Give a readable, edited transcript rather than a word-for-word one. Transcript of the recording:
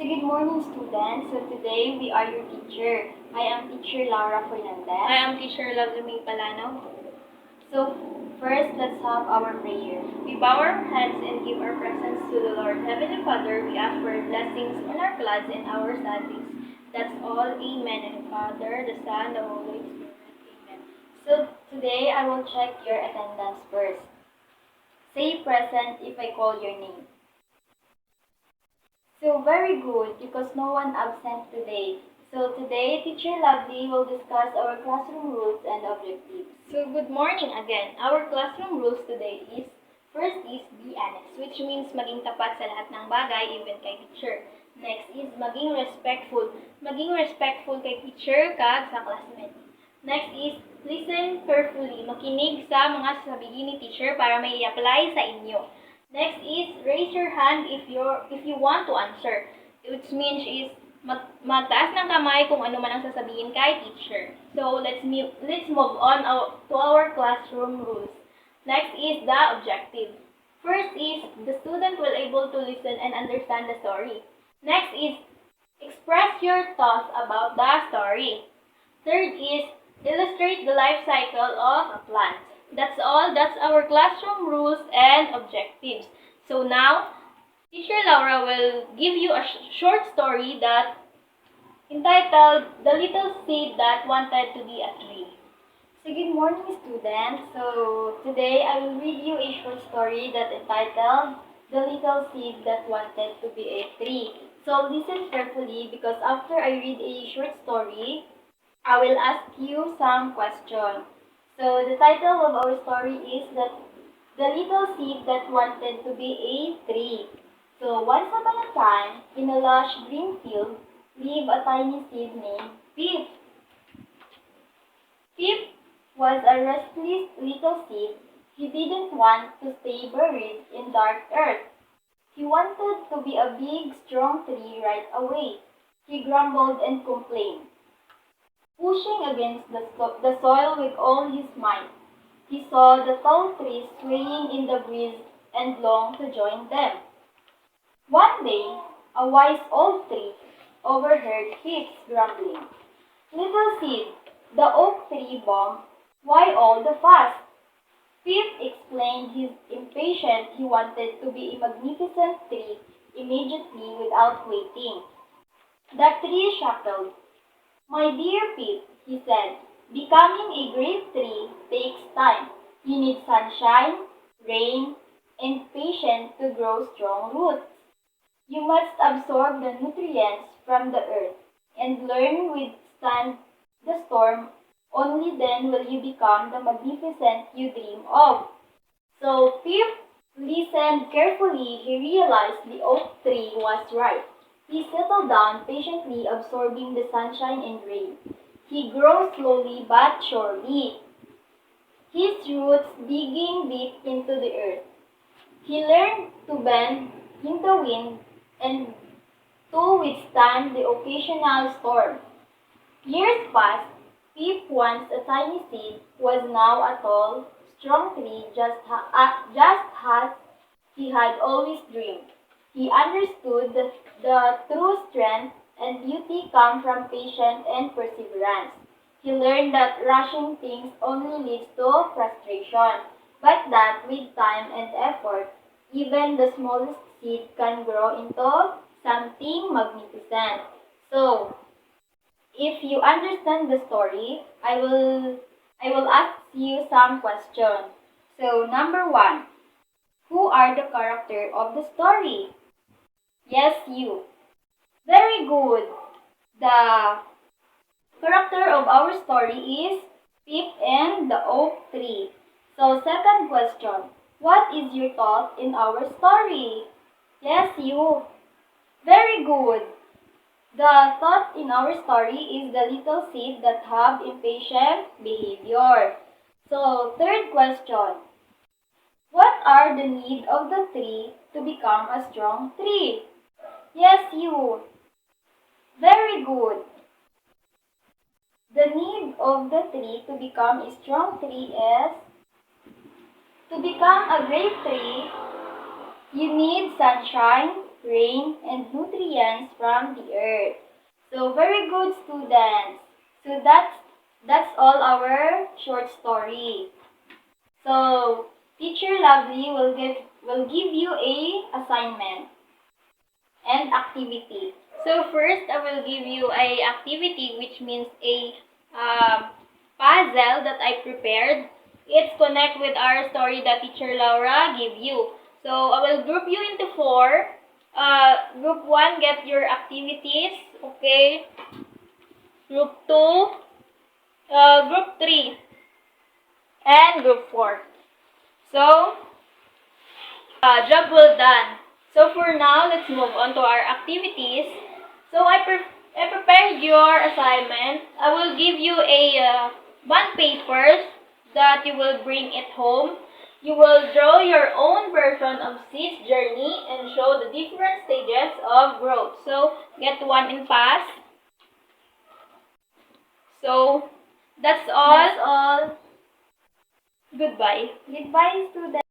So good morning, students. So today we are your teacher. I am teacher Laura Fernandez. I am teacher Lovely Palano. So first, let's have our prayer. We bow our heads and give our presence to the Lord. Heavenly Father, we ask for blessings on our class and our studies. That's all. Amen. And the Father, the Son, the Holy Spirit. Amen. So today I will check your attendance first. Say present if I call your name. So very good because no one absent today. So today, Teacher Lovely will discuss our classroom rules and objectives. So good morning again. Our classroom rules today is, first is be honest, which means maging tapat sa lahat ng bagay, even kay teacher. Next is maging respectful. Maging respectful kay teacher kag sa classmate. Next is listen carefully. Makinig sa mga sasabihin ni teacher para may i-apply sa inyo. Next is raise your hand if you want to answer. Which means is magtaas ng kamay kung ano man ang sasabihin kay teacher. So let's move on to our classroom rules. Next is the objective. First is the student will able to listen and understand the story. Next is express your thoughts about the story. Third is illustrate the life cycle of a plant. That's all. That's our classroom rules and objectives. So now, Teacher Laura will give you a short story that entitled The Little Seed That Wanted to Be a Tree. So good morning, students. So today I will read you a short story that entitled The Little Seed That Wanted to Be a Tree. So listen carefully because after I read a short story, I will ask you some questions. So the title of our story is that The Little Seed That Wanted to Be a Tree. So once upon a time, in a lush green field, lived a tiny seed named Pip. Pip was a restless little seed. He didn't want to stay buried in dark earth. He wanted to be a big, strong tree right away. He grumbled and complained, pushing against the soil with all his might. He saw the tall trees swaying in the breeze and longed to join them. One day, a wise old tree overheard Pip's grumbling. "Little seed, the oak tree bombed. Why all the fuss?" Pip explained his impatient he wanted to be a magnificent tree immediately without waiting. The tree chuckled. "My dear Pip," he said, "becoming a great tree takes time. You need sunshine, rain, and patience to grow strong roots. You must absorb the nutrients from the earth and learn withstand the storm. Only then will you become the magnificent you dream of." So Pip listened carefully. He realized the oak tree was right. He settled down, patiently absorbing the sunshine and rain. He grew slowly but surely, his roots digging deep into the earth. He learned to bend in the wind and to withstand the occasional storm. Years passed. Pip, once a tiny seed, was now a tall, strong tree just as he had always dreamed. He understood the true strength and beauty come from patience and perseverance. He learned that rushing things only leads to frustration, but that with time and effort, even the smallest seed can grow into something magnificent. So, if you understand the story, I will ask you some questions. So, number 1, who are the character of the story? Yes, you. Very good. The character of our story is Pip and the oak tree. So, second question. What is your thought in our story? Yes, you. Very good. The thought in our story is the little seed that have impatient behavior. So, third question. What are the needs of the tree to become a strong tree? Yes, you. Very good. The need of the tree to become a strong tree is to become a great tree, you need sunshine, rain, and nutrients from the earth. So very good, students. So that's all our short story. So teacher Lovely will give you a assignment and activity. So first, I will give you a activity, which means a puzzle that I prepared. It's connect with our story that Teacher Laura gave you. So I will group you into 4. Group 1, get your activities. Okay. Group 2, Group 3, and Group 4. So, job well done. So for now, let's move on to our activities. So I prepared your assignment. I will give you a bond papers that you will bring it home. You will draw your own version of this journey and show the different stages of growth. So get 1 in pass. So that's all. That's all. Goodbye. Goodbye, students.